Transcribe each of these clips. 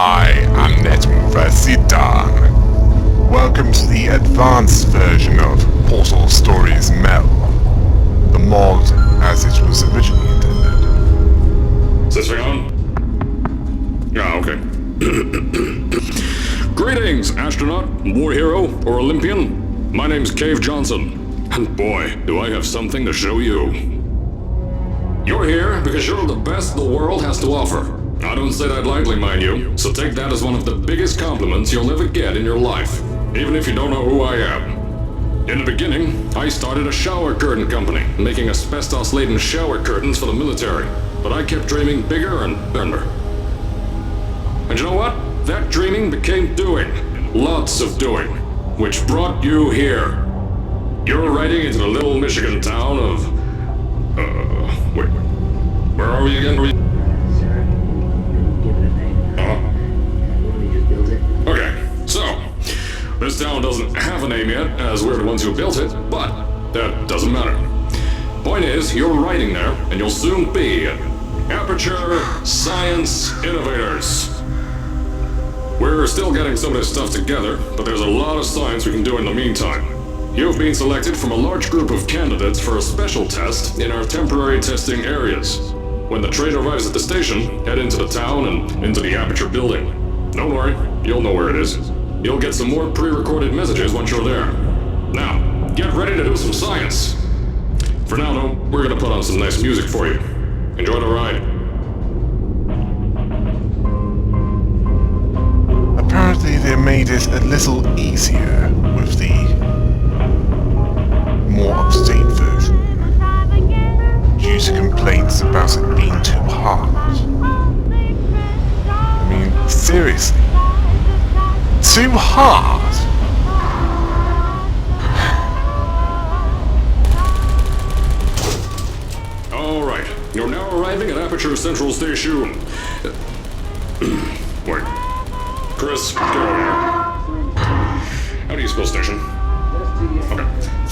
I am NetMoverSitan. Welcome to the advanced version of Portal Stories Mel, the mod as it was originally intended. Is this thing on? Ah, okay. Greetings, astronaut, war hero, or Olympian. My name's Cave Johnson, and boy, do I have something to show you. You're here because you're the best the world has to offer. I don't say that lightly, mind you, so take that as one of the biggest compliments you'll ever get in your life, even if you don't know who I am. In the beginning, I started a shower curtain company, making asbestos-laden shower curtains for the military, but I kept dreaming bigger and better. And you know what? That dreaming became doing. Lots of doing. Which brought you here. You're riding into the little Michigan town of... wait. Where are we again? Okay, so... this town doesn't have a name yet, as we're the ones who built it, but that doesn't matter. Point is, you're riding there, and you'll soon be Aperture Science Innovators. We're still getting some of this stuff together, but there's a lot of science we can do in the meantime. You've been selected from a large group of candidates for a special test in our temporary testing areas. When the train arrives at the station, head into the town and into the Aperture building. Don't worry, you'll know where it is. You'll get some more pre-recorded messages once you're there. Now, get ready to do some science. For now, though, we're gonna put on some nice music for you. Enjoy the ride. Apparently they made it a little easier with the more up-to-date version, due to complaints about it being too hard. I mean, seriously? Too hard? Alright, you're now arriving at Aperture Central Station. Wait. Chris, get over here. How do you spell station? Okay,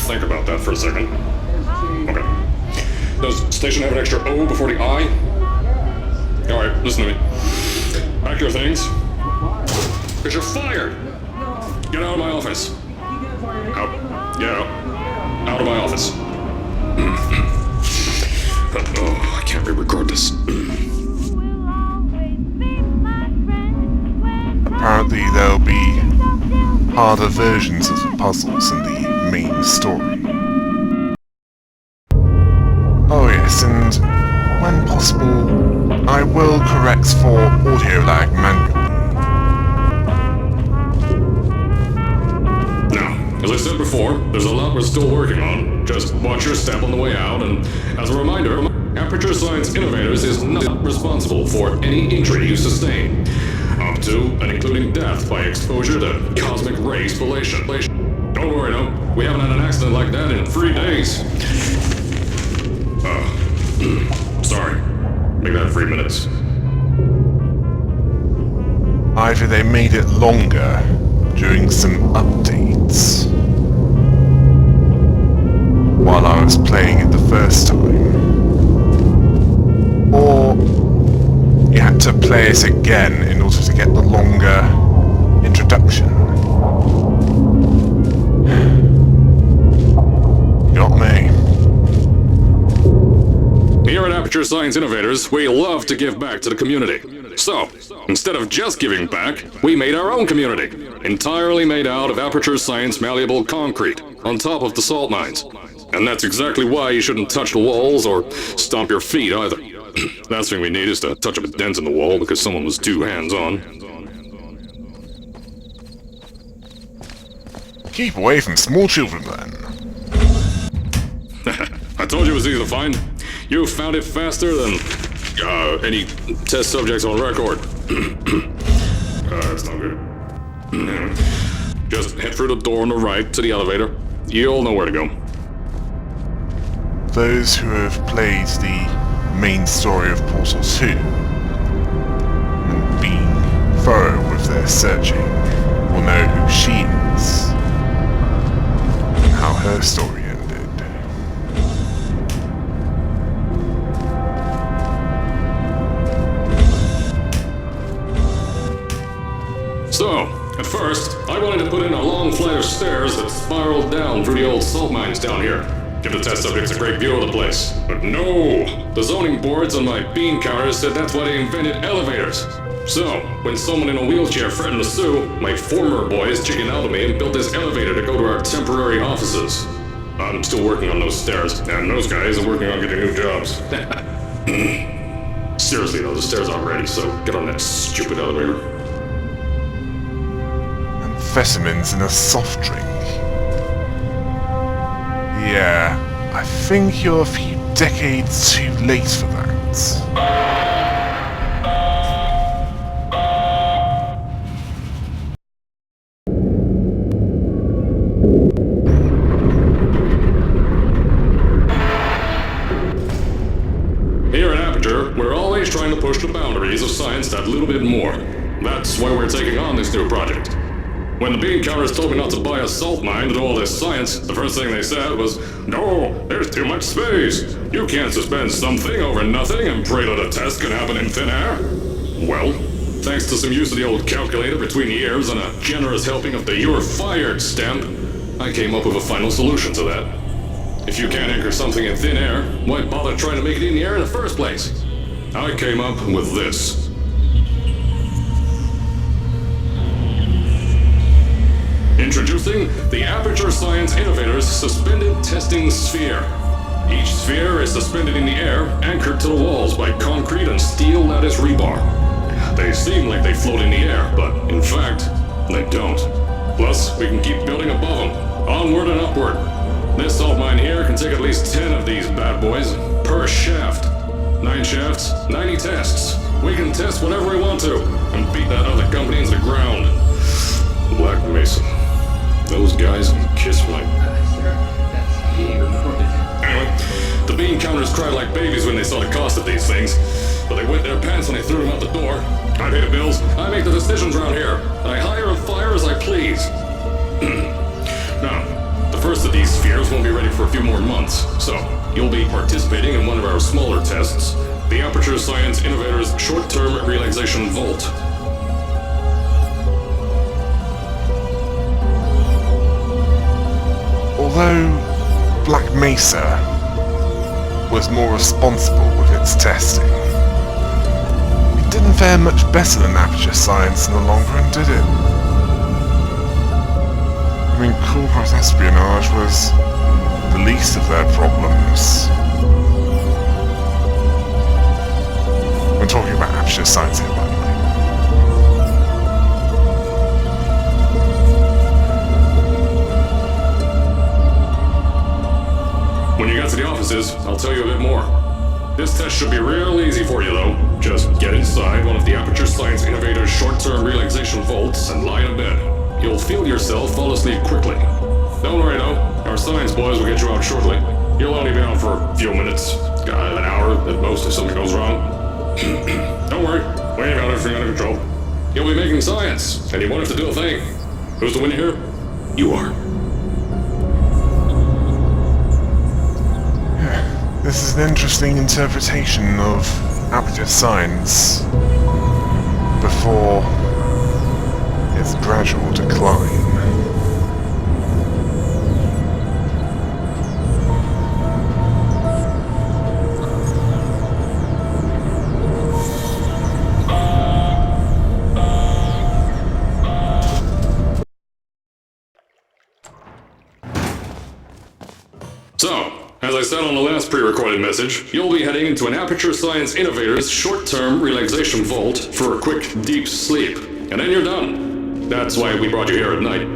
think about that for a second. Okay. Does station have an extra O before the I? Alright, listen to me. Pack your things. Because you're fired! Get out of my office. Out. Get out. Out of my office. Oh, I can't re-record this. Apparently there'll be harder versions of the puzzles in the main story. Oh yes, and when possible, I will correct for audio lag manually. Now, as I said before, there's a lot we're still working on. Just watch your step on the way out, and as a reminder, Aperture Science Innovators is not responsible for any injury you sustain. Up to and including death by exposure to cosmic ray spallation. Don't worry, no. We haven't had an accident like that in 3 days. Sorry. Make that 3 minutes. Either they made it longer during some updates while I was playing it the first time, or you had to play it again in order to get the longer introduction. Got me. Here at Aperture Science Innovators, we love to give back to the community. So, instead of just giving back, we made our own community, entirely made out of Aperture Science malleable concrete, on top of the salt mines. And that's exactly why you shouldn't touch the walls or stomp your feet either. Last thing we need is to touch up a dent in the wall because someone was too hands-on. Keep away from small children then. I told you it was easy to find. You found it faster than any test subjects on record. That's not good. Just head through the door on the right to the elevator. You'll know where to go. Those who have played the main story of Portal 2 and been thorough with their searching will know who she is and how her story ended. So, at first, I wanted to put in a long flight of stairs that spiraled down through the old salt mines down here. Give the test subjects a great view of the place. But no! The zoning boards on my bean counters said that's why they invented elevators. So, when someone in a wheelchair threatened to sue, my former boys chickened out of me and built this elevator to go to our temporary offices. I'm still working on those stairs, and those guys are working on getting new jobs. Seriously though, the stairs aren't ready, so get on that stupid elevator. Amphetamines in a soft drink. Yeah, I think you're a few decades too late for that. Here at Aperture, we're always trying to push the boundaries of science that little bit more. That's why we're taking on this new project. When the bean counters told me not to buy a salt mine to do all this science, the first thing they said was, "No, there's too much space. You can't suspend something over nothing and pray that a test can happen in thin air." Well, thanks to some use of the old calculator between the ears and a generous helping of the "you're fired" stamp, I came up with a final solution to that. If you can't anchor something in thin air, why bother trying to make it in the air in the first place? I came up with this. Introducing the Aperture Science Innovators Suspended Testing Sphere. Each sphere is suspended in the air, anchored to the walls by concrete and steel lattice rebar. They seem like they float in the air, but in fact, they don't. Plus, we can keep building above them, onward and upward. This salt mine here can take at least 10 of these bad boys per shaft. 9 shafts, 90 tests. We can test whatever we want to and beat that other company into the ground. Black Mesa. Those guys can kiss my... Anyway, the bean counters cried like babies when they saw the cost of these things, but they wet their pants when they threw them out the door. I pay the bills, I make the decisions around here, and I hire and fire as I please. Now, the first of these spheres won't be ready for a few more months, so you'll be participating in one of our smaller tests, the Aperture Science Innovators Short-Term Relaxation Vault. Although Black Mesa was more responsible with its testing, it didn't fare much better than Aperture Science in the long run, did it? I mean, corporate espionage was the least of their problems. I'm talking about Aperture Science here, by the way. When you get to the offices, I'll tell you a bit more. This test should be real easy for you, though. Just get inside one of the Aperture Science Innovators short-term relaxation vaults and lie in bed. You'll feel yourself fall asleep quickly. Don't worry, though. Our science boys will get you out shortly. You'll only be out for a few minutes. An hour at most if something goes wrong. Don't worry. We ain't got everything under control. You'll be making science, and you won't have to do a thing. Who's the winner here? You are. This is an interesting interpretation of Aperture Science before its gradual decline. So, as I said on the last pre-recorded message, you'll be heading into an Aperture Science Innovators short-term relaxation vault for a quick, deep sleep. And then you're done. That's why we brought you here at night.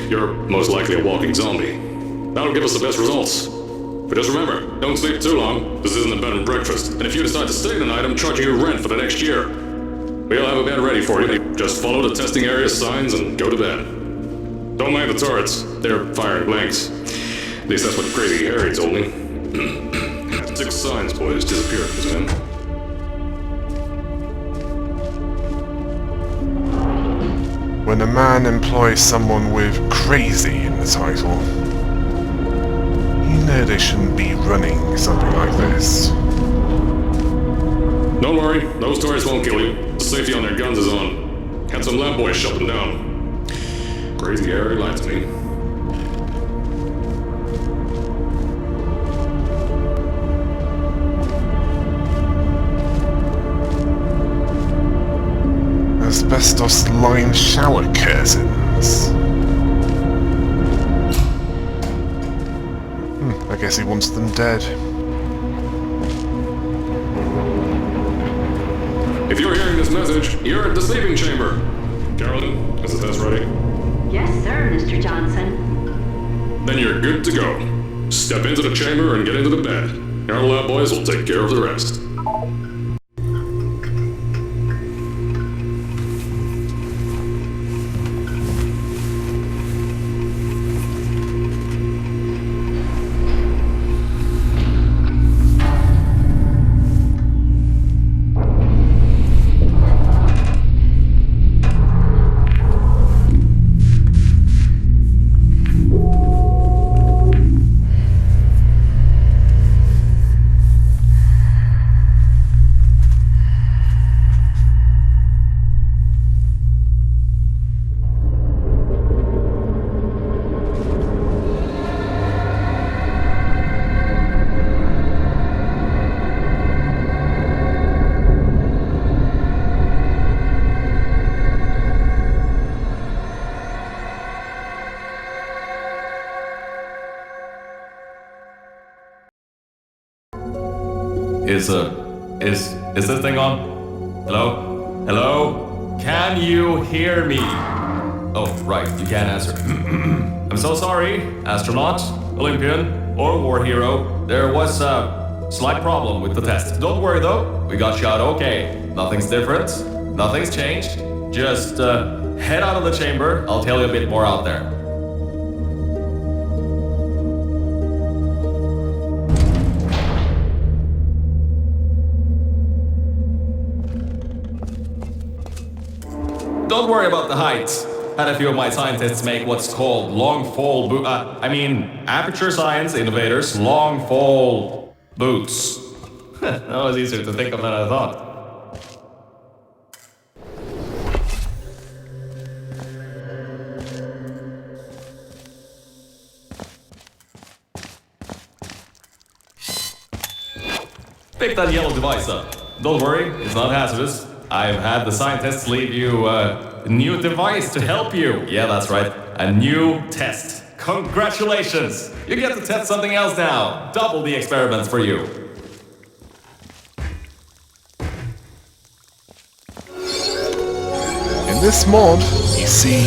You're most likely a walking zombie. That'll give us the best results. But just remember, don't sleep too long. This isn't a bed and breakfast. And if you decide to stay the night, I'm charging you rent for the next year. We'll have a bed ready for you. Just follow the testing area signs and go to bed. Don't mind the turrets. They're firing blanks. At least that's what Crazy Harry told me. 6 science boys disappeared this time. When a man employs someone with crazy in the title, you know they shouldn't be running something like this. Don't worry, those turrets won't kill you. The safety on their guns is on. Had some lab boys shut them down. Crazy Harry lied to me. Asbestos-lined shower curtains. I guess he wants them dead. If you're hearing this message, you're at the sleeping chamber. Carolyn, is the test ready? Yes, sir, Mr. Johnson. Then you're good to go. Step into the chamber and get into the bed. Our lab boys will take care of the rest. Is this thing on? Hello? Hello? Can you hear me? Oh, right, you can't answer. I'm so sorry, astronaut, Olympian, or war hero. There was a slight problem with the test. Don't worry though, we got shot okay. Nothing's different, nothing's changed. Just head out of the chamber, I'll tell you a bit more out there. Don't worry about the height. Had a few of my scientists make what's called long-fall aperture science innovators, long-fall boots. That was easier to think of than I thought. Pick that yellow device up. Don't worry, it's not hazardous. I've had the scientists leave you a new device to help you. Yeah, that's right. A new test. Congratulations! You get to test something else now. Double the experiments for you. In this mod, you see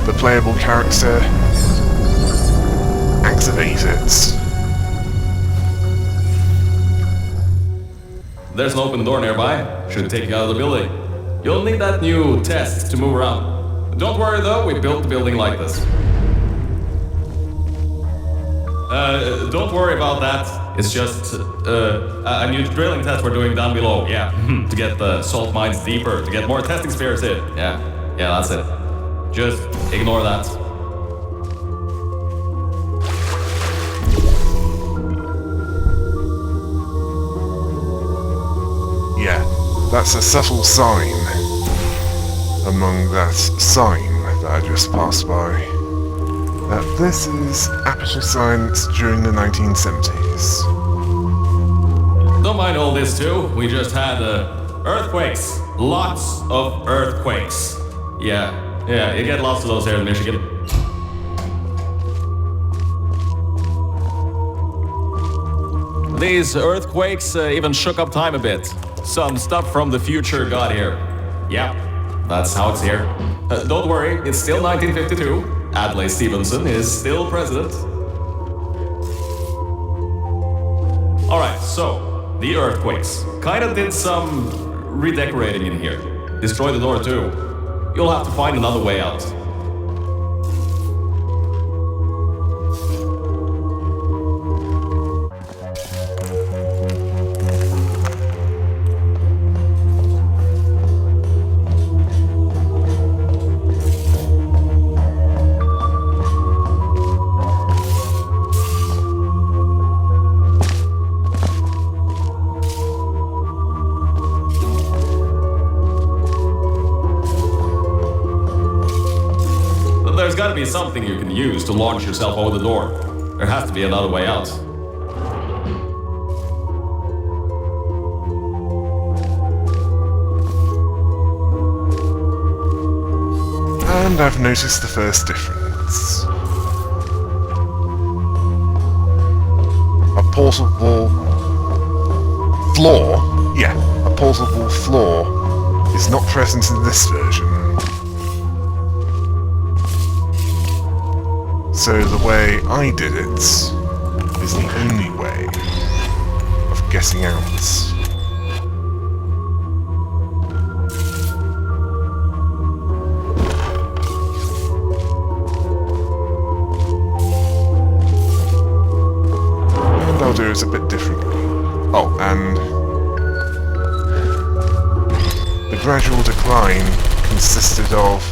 the playable character activate it. There's an open door nearby. Should take you out of the building. You'll need that new test to move around. Don't worry though, we built the building like this. Don't worry about that. It's just a new drilling test we're doing down below. Yeah, to get the salt mines deeper, to get more testing spheres in. Yeah, that's it. Just ignore that. Yeah, that's a subtle sign among that sign that I just passed by. That this is aperture science during the 1970s. Don't mind all this too, we just had earthquakes. Lots of earthquakes. Yeah, you get lots of those here in Michigan. These earthquakes even shook up time a bit. Some stuff from the future got here. Yeah, that's how it's here. Don't worry, it's still 1952. Adlai Stevenson is still president. Alright, so, the earthquakes. Kinda did some redecorating in here. Destroyed the door too. You'll have to find another way out. there's gotta be something you can use to launch yourself over the door. There has to be another way out. And I've noticed the first difference. A portable floor, a portable floor is not present in this version. So the way I did it is the only way of getting out. I'll do it a bit differently. Oh, and the gradual decline consisted of,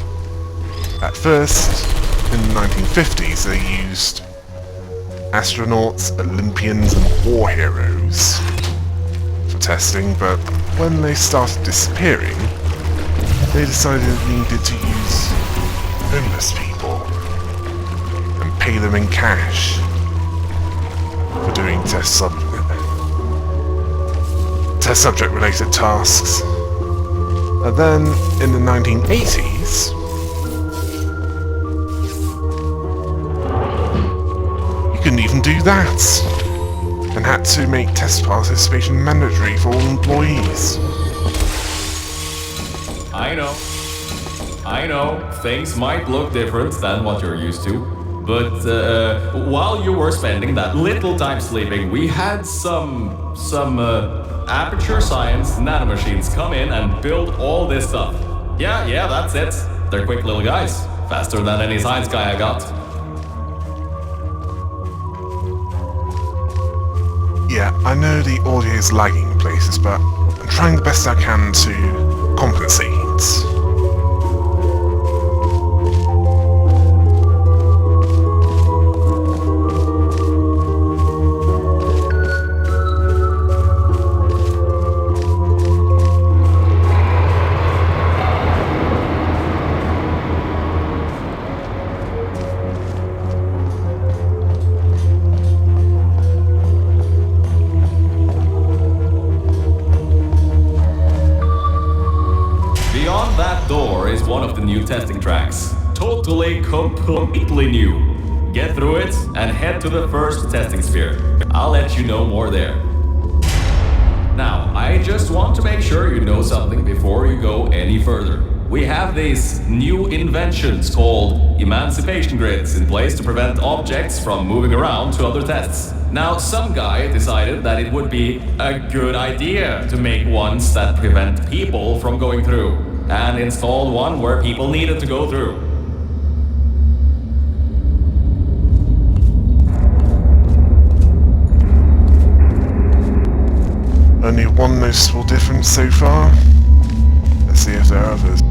at first, in the 1950s, they used astronauts, Olympians, and war heroes for testing, but when they started disappearing, they decided they needed to use homeless people and pay them in cash for doing test subject related tasks. And then in the 1980s, you couldn't even do that, and had to make test participation mandatory for all employees. I know, things might look different than what you're used to. But while you were spending that little time sleeping, we had some aperture science nanomachines come in and build all this stuff. Yeah, that's it. They're quick little guys. Faster than any science guy I got. Yeah, I know the audio is lagging in places, but I'm trying the best I can to compensate. One of the new testing tracks. Totally, completely new. Get through it and head to the first testing sphere. I'll let you know more there. Now, I just want to make sure you know something before you go any further. We have these new inventions called emancipation grids in place to prevent objects from moving around to other tests. Now, some guy decided that it would be a good idea to make ones that prevent people from going through, and installed one where people needed to go through. Only one noticeable difference so far. Let's see if there are others.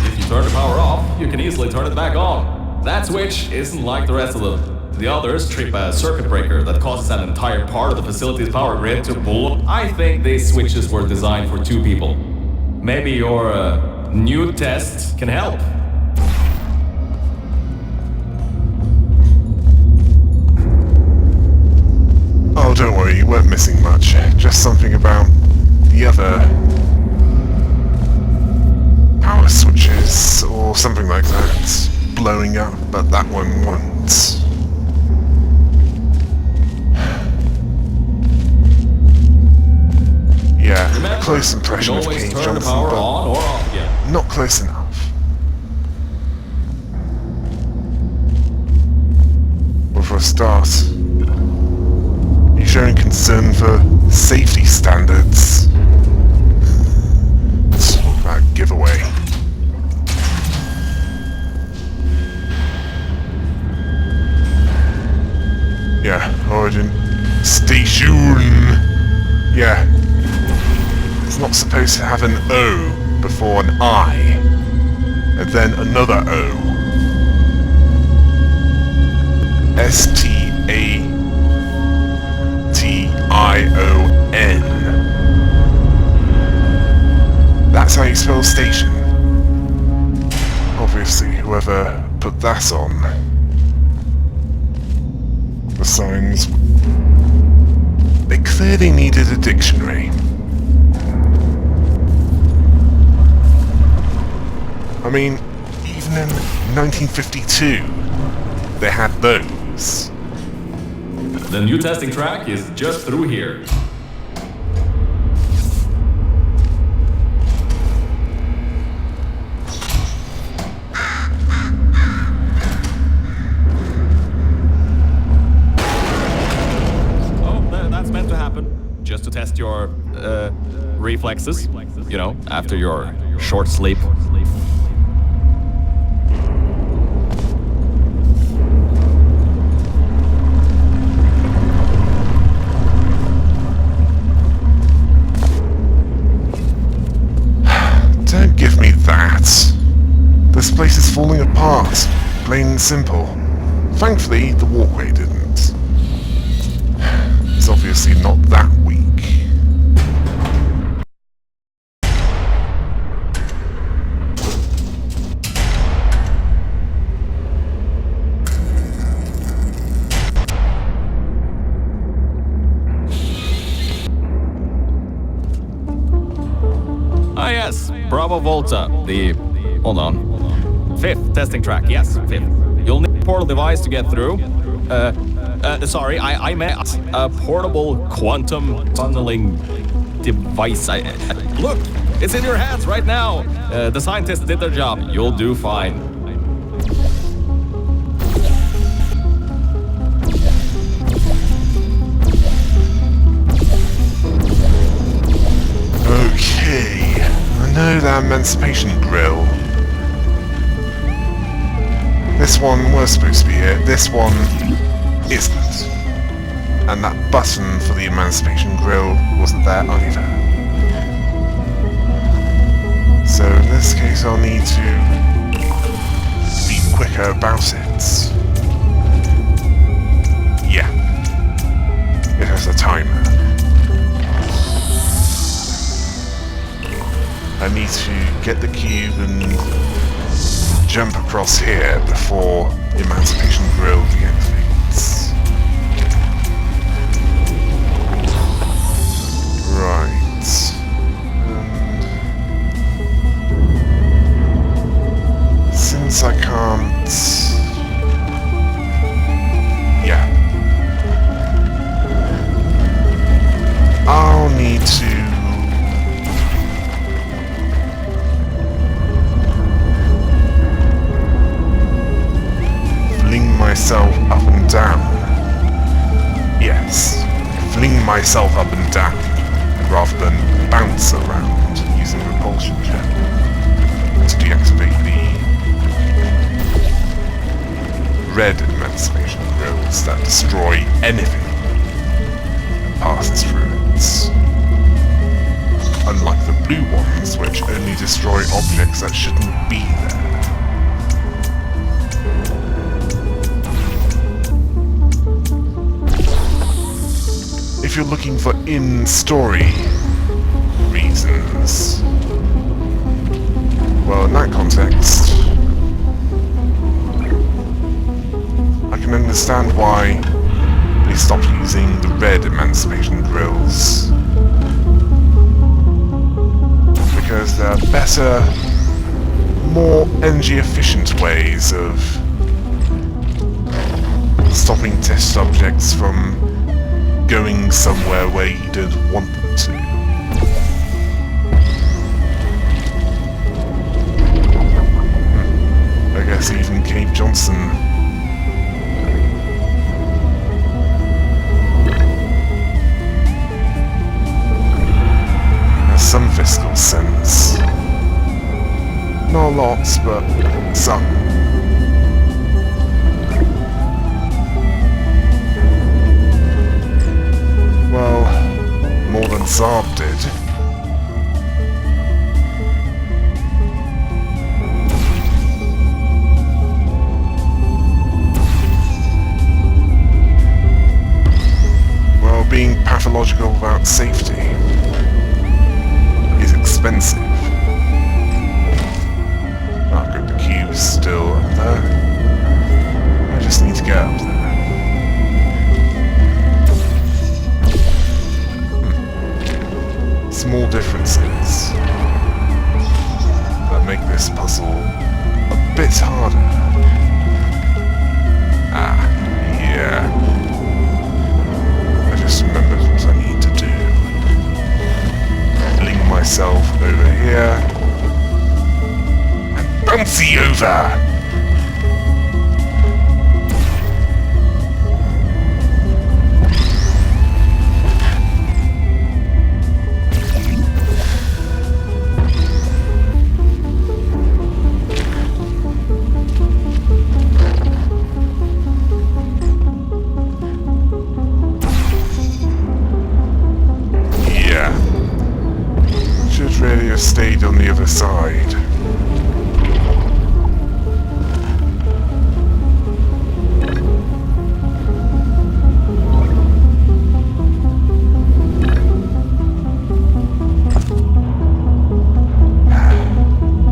If you turn the power off, you can easily turn it back on. That switch isn't like the rest of them. The others trip a circuit breaker that causes an entire part of the facility's power grid to pull. I think these switches were designed for 2 people. Maybe your new test can help. Oh, don't worry, you weren't missing much. Just something about the other power switches or something like that blowing up, but that one won't. Yeah, Remember, close impression you of can always Cave turn Johnson, the power but on or off again. not close enough. Well, for a start, you're showing concern for safety standards. Talk about giveaway. Yeah, Origin Station. Yeah. It's not supposed to have an O before an I. And then another O. S-T-A-T-I-O-N. That's how you spell station. Obviously, whoever put that on. The signs... They clearly needed a dictionary. I mean, even in 1952, they had those. The new testing track is just through here. That's meant to happen, just to test your reflexes, you know, after your short sleep. Don't give me that. This place is falling apart, plain and simple. Thankfully, the walkway didn't. It's obviously not that weak. Ah yes, Bravo Volta, the... hold on. Fifth testing track, yes, fifth. You'll need a portal device to get through. Sorry, I meant a portable quantum tunneling device. Look, it's in your hands right now. The scientists did their job. You'll do fine. Okay, I know that emancipation grill. This one was supposed to be it, this one isn't. And that button for the emancipation grill wasn't there either. So in this case I'll need to be quicker about it. Yeah. It has a timer. I need to get the cube and jump across here before the emancipation grill deactivates. Right. Since I can't... Yeah. I'll need to... myself up and down. Yes, fling myself up and down, rather than bounce around using repulsion gem to deactivate the red emancipation grills that destroy anything that passes through it. Unlike the blue ones, which only destroy objects that shouldn't be there. If you're looking for in-story reasons, well, in that context, I can understand why they stopped using the red emancipation grills. Because there are better, more energy-efficient ways of stopping test subjects from going somewhere where you don't want them to. I guess even Cave Johnson has some fiscal sense. Not lots, but some. Well, more than Saab did. Well, being pathological without safety is expensive. Oh, good, the cube's still up there. differences that make this puzzle a bit harder. Ah, yeah. I just remembered what I need to do. Fling myself over here and bouncy over! Really have stayed on the other side.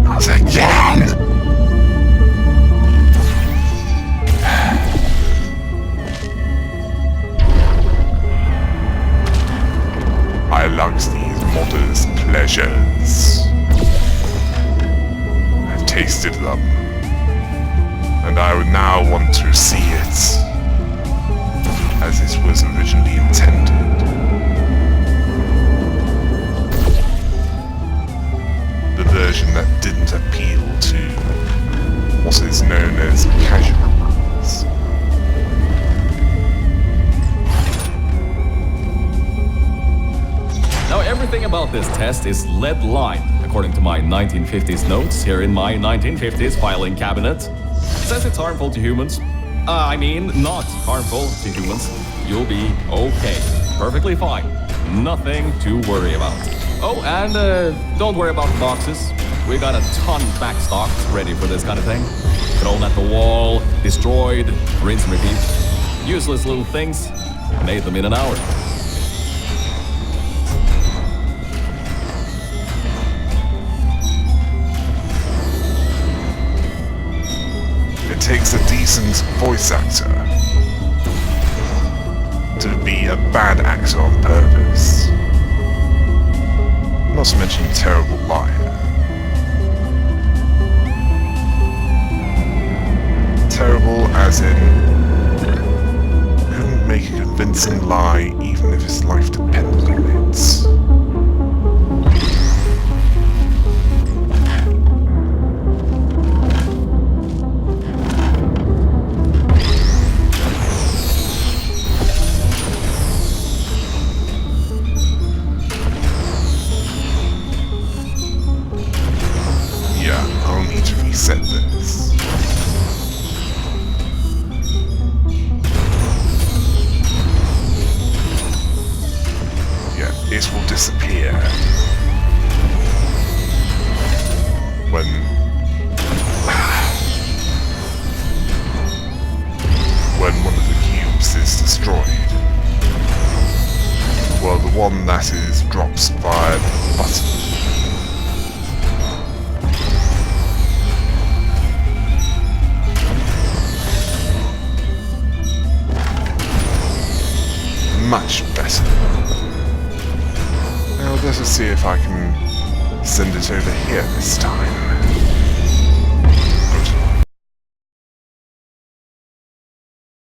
Not again! I love these modders' pleasures. I've tasted them, and I would now want to see it as it was originally intended. The version that didn't appeal to what is known as casuals. Now everything about this test is lead lined, according to my 1950s notes here in my 1950s filing cabinet. It says it's harmful to humans. I mean, not harmful to humans. You'll be okay. Perfectly fine. Nothing to worry about. Oh, and don't worry about the boxes. We got a ton backstocked ready for this kind of thing. Thrown at the wall, destroyed, rinse and repeat. Useless little things. Made them in an hour. It takes a decent voice actor to be a bad actor on purpose. Not to mention a terrible liar. Terrible as in couldn't make a convincing lie even if his life depended on it. Reset this. Yeah, it will disappear when one of the cubes is destroyed. Well, the one that is drops via the button. Much better. Now let us see if I can send it over here this time.